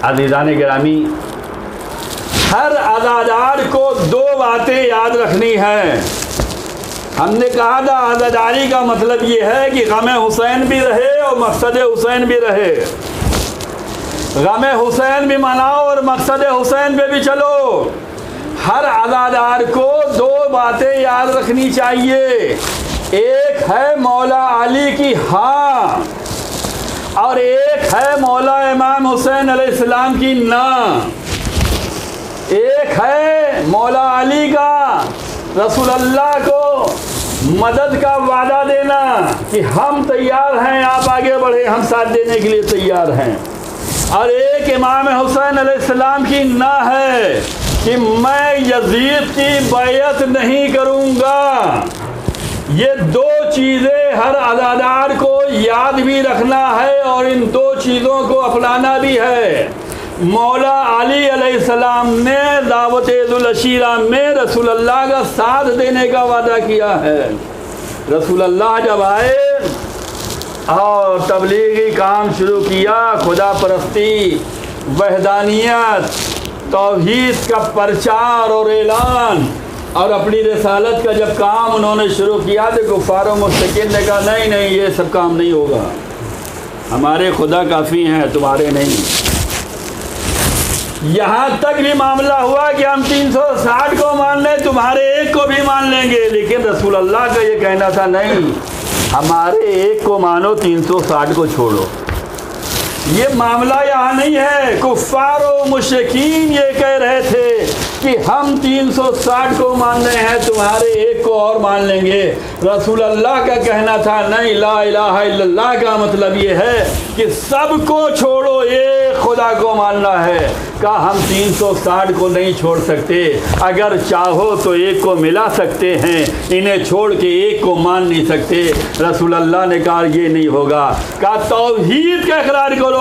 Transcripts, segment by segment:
अज़ीज़ान गिरामी, हर अज़ादार को दो बातें याद रखनी है। हमने कहा था अज़ादारी का मतलब ये है कि गम हुसैन भी रहे और मकसद हुसैन भी रहे। गम हुसैन भी मनाओ और मकसद हुसैन पे भी चलो। हर अज़ादार को दो बातें याद रखनी चाहिए। एक है मौला अली की हाँ, और एक है मौला इमाम हुसैन अलैहिस्सलाम की ना। एक है मौला अली का रसूल अल्लाह को मदद का वादा देना कि हम तैयार हैं, आप आगे बढ़े, हम साथ देने के लिए तैयार हैं। और एक इमाम हुसैन अलैहिस्सलाम की ना है कि मैं यजीद की बैयत नहीं करूँगा। ये दो चीज़ें हर अज़ादार को याद भी रखना है और इन दो चीज़ों को अपनाना भी है। मौला अली अलैहिस्सलाम ने दावत-ए-दुल अशीरा में रसूल अल्लाह का साथ देने का वादा किया है। रसूल अल्लाह जब आए और तबलीगी काम शुरू किया, खुदा परस्ती, वहदानियत, तौहीद का प्रचार और ऐलान और अपनी रिसालत का जब काम उन्होंने शुरू किया तो कुफ़ार और मुश्रिकीन ने कहा नहीं नहीं, ये सब काम नहीं होगा, हमारे खुदा काफ़ी हैं, तुम्हारे नहीं। यहाँ तक भी मामला हुआ कि हम 360 को मान लें, तुम्हारे एक को भी मान लेंगे। लेकिन रसूल अल्लाह का ये कहना था नहीं, हमारे एक को मानो, 360 को छोड़ो। ये मामला यहाँ नहीं है। कुफ़ार और मुश्रिकीन ये कह रहे थे कि हम 360 को मान रहे हैं, तुम्हारे एक को और मान लेंगे। रसूल अल्लाह का कहना था नहीं, ला इलाहा इल्लल्लाह का मतलब ये है कि सबको छोड़ो, एक खुदा को मानना है। कहा हम 360 को नहीं छोड़ सकते, अगर चाहो तो एक को मिला सकते हैं, इन्हें छोड़ के एक को मान नहीं सकते। रसूल अल्लाह ने कहा ये नहीं होगा। कहा तौहीद का इकरार करो।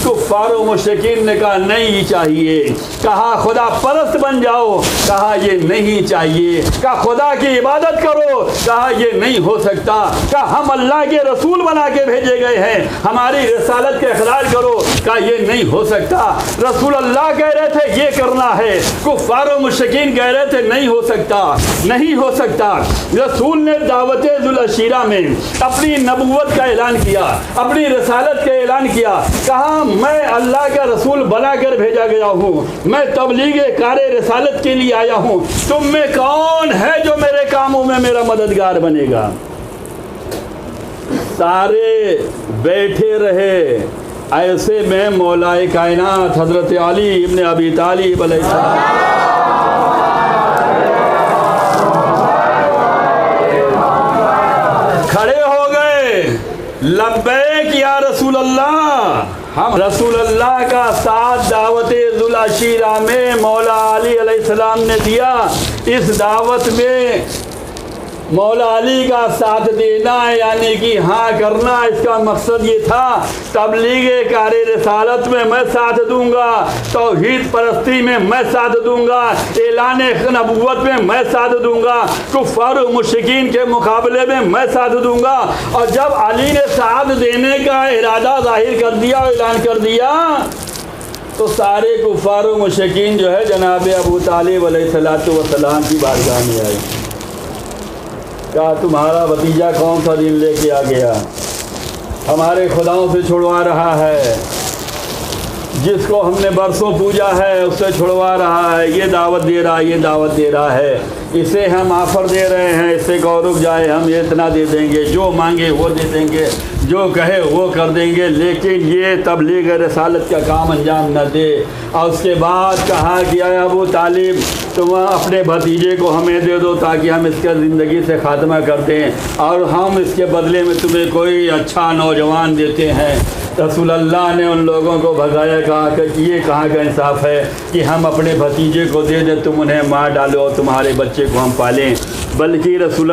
कुफ़ार और मुश्रिकीन ने कहा नहीं चाहिए। कहा खुदा परस्त बन जाओ, कहा ये नहीं चाहिए। कहा खुदा की इबादत करो, कहा ये नहीं हो सकता। कहा हम अल्लाह के रसूल बना के भेजे गए हैं, हमारी रिसालत का इकरार करो, कहा ये नहीं हो सकता। रसूल अल्लाह कह रहे थे ये करना है, कुफ़ार और मुश्रिकीन कह रहे थे नहीं हो सकता, नहीं हो सकता। रसूल ने दावत-ए-दुल अशीरा में अपनी नबूवत का ऐलान किया, अपनी रिसालत का ऐलान किया। कहा मैं अल्लाह का रसूल बना कर भेजा गया हूँ, मैं तबलीग कार्य रिसालत के लिए आया हूँ। तुम में कौन है जो मेरे कामों में मेरा मददगार बनेगा? सारे बैठे रहे। ऐसे में मौलाए कायनात हज़रत अली इब्न अबी तालिब अलैहिस्सलाम खड़े हो गए। लब्बैक या रसूल अल्लाह। हम रसूल अल्लाह का साथ दावत-ए-दुल अशीरा में मौला अली अलैहिस्सलाम ने दिया। इस दावत में मौला अली का साथ देना यानी कि हाँ करना, इसका मकसद ये था तबलीग कार्य रिसालत में मैं साथ दूंगा, तौहीद परस्ती में मैं साथ दूंगा, ऐलान नबूवत में मैं साथ दूंगा, कुफ़ार और मुश्रिकीन के मुकाबले में मैं साथ दूंगा। और जब अली ने साथ देने का इरादा जाहिर कर दिया, ऐलान कर दिया, तो सारे कुफ़ार और मुश्रिकीन जो है जनाब अबू तालिब अलैहिस्सलातु वस्सलाम की बारगाह में आए। कहा तुम्हारा भतीजा कौन सा दिन लेके आ गया, हमारे खुदाओं से छुड़वा रहा है, जिसको हमने बरसों पूजा है उससे छुड़वा रहा है, ये दावत दे रहा है, ये दावत दे रहा है, इसे हम ऑफ़र दे रहे हैं, इससे गौरव जाए, हम ये इतना दे देंगे, जो मांगे वो दे देंगे, जो कहे वो कर देंगे, लेकिन ये तबलीग रिसालत का काम अंजाम न दे। और उसके बाद कहा कि अबू तालिब तुम अपने भतीजे को हमें दे दो ताकि हम इसका ज़िंदगी से ख़ात्मा कर दें और हम इसके बदले में तुम्हें कोई अच्छा नौजवान देते हैं। रसूल अल्लाह ने उन लोगों को भगाया, कहा कि ये कहाँ का इंसाफ है कि हम अपने भतीजे को दे दें, तुम उन्हें मार डालो और तुम्हारे बच्चे को हम पालें। बल्कि रसूल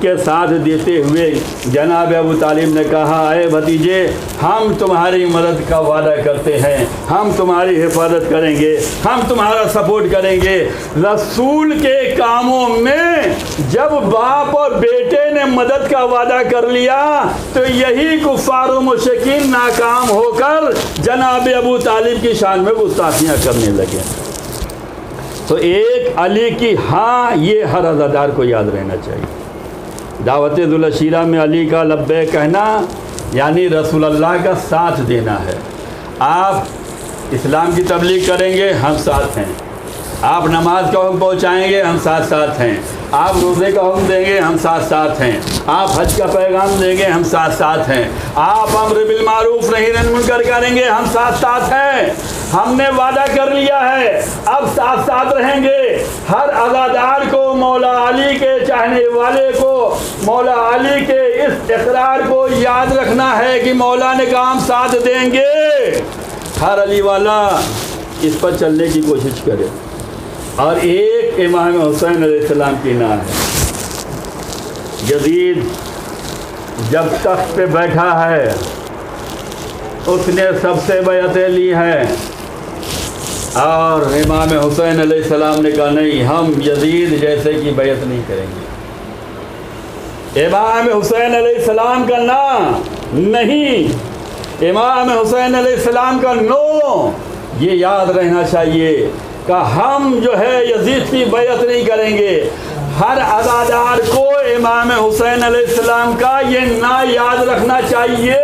के साथ देते हुए जनाब अबू तालिब ने कहा कहा, ऐ भतीजे, हम तुम्हारी मदद का वादा करते हैं, हम तुम्हारी हिफाजत करेंगे, हम तुम्हारा सपोर्ट करेंगे। रसूल के कामों में जब बाप और बेटे ने मदद का वादा कर लिया तो यही कुफ़ार और मुशरिकीन नाकाम होकर जनाब अबू तालिब की शान में गुस्ताखियाँ करने लगे। तो एक अली की हाँ, ये हर अज़ादार को याद रहना चाहिए। दावत दुल अशीरा में अली का लब्बैक कहना यानी रसूलुल्लाह का साथ देना है। आप इस्लाम की तबलीग करेंगे, हम साथ हैं। आप नमाज का हुक्म पहुँचाएँगे, हम साथ साथ हैं। आप रोज़े का हुक्म देंगे, हम साथ साथ हैं। आप हज का पैगाम देंगे, हम साथ साथ हैं। आप अम्र बिल मारूफ नही अनिल मुनकर करेंगे, हम साथ साथ हैं। हमने वादा कर लिया है, अब साथ साथ रहेंगे। हर अज़ादार को मौला अली के चाहने वाले को मौला अली के इस इकरार को याद रखना है कि मौला ने कहा हम साथ देंगे। हर अली वाला इस पर चलने की कोशिश करे। और एक इमाम हुसैन अलैहिस्सलाम की ना है। यजीद जब तख्त पे बैठा है उसने सबसे बैअतें ली हैं और इमाम हुसैन अलैहिस्सलाम ने कहा नहीं, हम यजीद जैसे की बैअत नहीं करेंगे। इमाम हुसैन अलैहिस्सलाम का ना नहीं, इमाम हुसैन अलैहिस्सलाम का नो, ये याद रहना चाहिए कि हम जो है यजीद की बैअत नहीं करेंगे। हर अज़ादार को इमाम हुसैन अलैहिस्सलाम का ये ना याद रखना चाहिए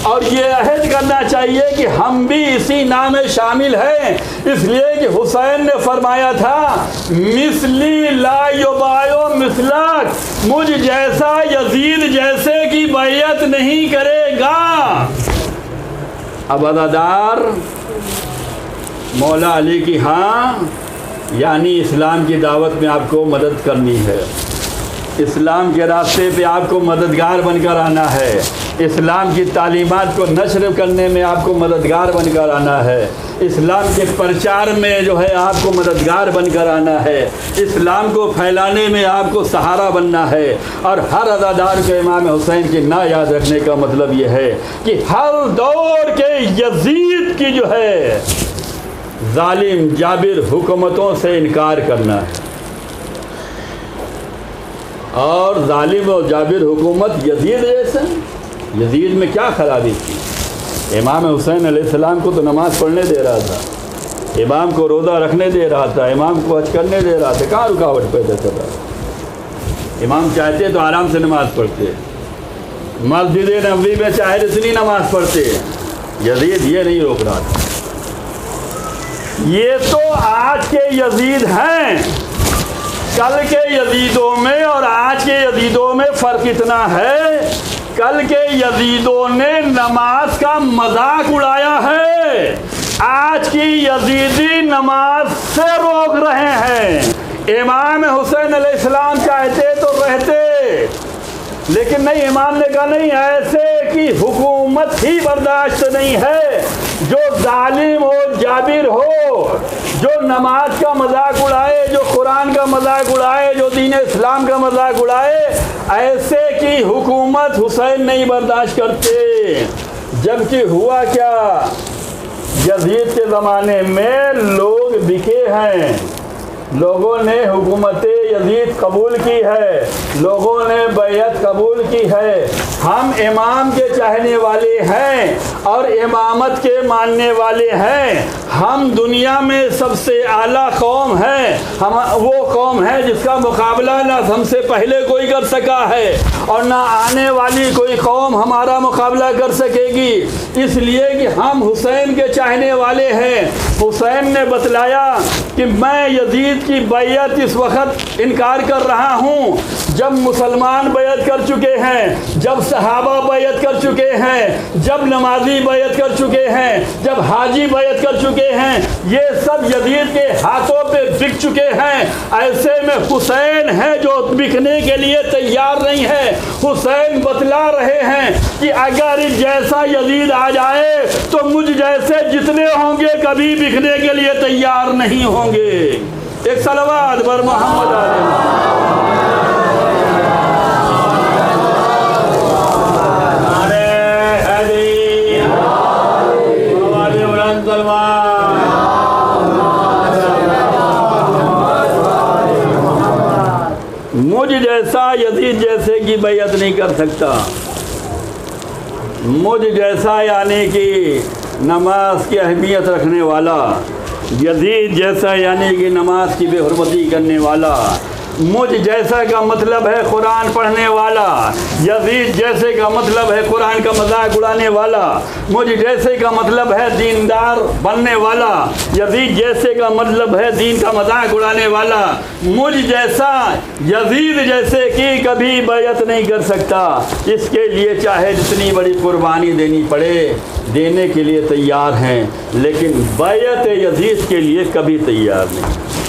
और ये अहद करना चाहिए कि हम भी इसी ना में शामिल हैं। इसलिए कि हुसैन ने फरमाया था, मिसली ला युबायो मिसलक, मुझ जैसा यजीद जैसे की बैअत नहीं करेगा। अब अज़ादार मौला अली की हाँ यानी इस्लाम की दावत में आपको मदद करनी है, इस्लाम के रास्ते पे आपको मददगार बनकर आना है, इस्लाम की तालीमात को नश्र करने में आपको मददगार बनकर आना है, इस्लाम के प्रचार में जो है आपको मददगार बनकर आना है, इस्लाम को फैलाने में आपको सहारा बनना है। और हर अज़ादार को इमाम हुसैन की ना याद रखने का मतलब ये है कि हर दौर के यजीद की जो है जालिम जाबिर हुकूमतों से इनकार करना है। और जालिम और जाबिर हुकूमत यजीद जैसे, यजीद में क्या खराबी थी? इमाम हुसैन अलैहिस्सलाम को तो नमाज़ पढ़ने दे रहा था, इमाम को रोज़ा रखने दे रहा था, इमाम को हज करने दे रहा था, कहाँ रुकावट पैदा कर रहा था? इमाम चाहते तो आराम से नमाज़ पढ़ते, मस्जिद नबवी में चाहे जितनी नमाज़ पढ़ते, यजीद ये नहीं रोक रहा था। ये तो आज के यजीद हैं, कल के यजीदों में और आज के यजीदों में फ़र्क इतना है, कल के यजीदों ने नमाज का मजाक उड़ाया है, आज की यजीदी नमाज से रोक रहे हैं। इमाम हुसैन अलैहिस्सलाम चाहते तो रहते, लेकिन नहीं, इमाम ने कहा नहीं, ऐसे की हुकूमत ही बर्दाश्त नहीं है जो जालिम हो जाबिर हो, जो नमाज का मजाक उड़ाए, जो कुरान का मजाक उड़ाए, जो दीन इस्लाम का मजाक उड़ाए, ऐसे की हुकूमत हुसैन नहीं बर्दाश्त करते। जबकि हुआ क्या, यजीद के ज़माने में लोग बिके हैं, लोगों ने हुकूमत यजीद कबूल की है, लोगों ने बैयत कबूल की है। हम इमाम के चाहने वाले हैं और इमामत के मानने वाले हैं। हम दुनिया में सबसे आला कौम है, हम वो कौम है जिसका मुकाबला ना हमसे पहले कोई कर सका है और ना आने वाली कोई कौम हमारा मुकाबला कर सकेगी। इसलिए कि हम हुसैन के चाहने वाले हैं। हुसैन ने बतलाया कि मैं यजीद की बैयत इस वक्त इनकार कर रहा हूँ जब मुसलमान बैयत कर चुके हैं, जब सहाबा बैयत कर चुके हैं, जब नमाजी बैयत कर चुके हैं, जब हाजी बैयत कर चुके हैं, ये सब यजीद के हाथों पे बिक चुके हैं। ऐसे में हुसैन है जो बिकने के लिए तैयार नहीं है। हुसैन बतला रहे हैं कि अगर जैसा यजीद आ जाए तो मुझ जैसे जितने होंगे कभी बिकने के लिए तैयार नहीं होंगे। एक सलवात बर मोहम्मद नहीं कर सकता। मुझ जैसा यानी कि नमाज की अहमियत रखने वाला, यजीद जैसा यानी कि नमाज की बेहुरमती करने वाला, मुझ जैसा का मतलब है कुरान पढ़ने वाला, यजीद जैसे का मतलब है कुरान का मजाक उड़ाने वाला, मुझ जैसे का मतलब है दीनदार बनने वाला, यजीद जैसे का मतलब है दीन का मजाक उड़ाने वाला, मुझ जैसा यजीद जैसे कि कभी बैत नहीं कर सकता। इसके लिए चाहे जितनी बड़ी कुर्बानी देनी पड़े देने के लिए तैयार हैं, लेकिन बैत यजीद के लिए कभी तैयार नहीं।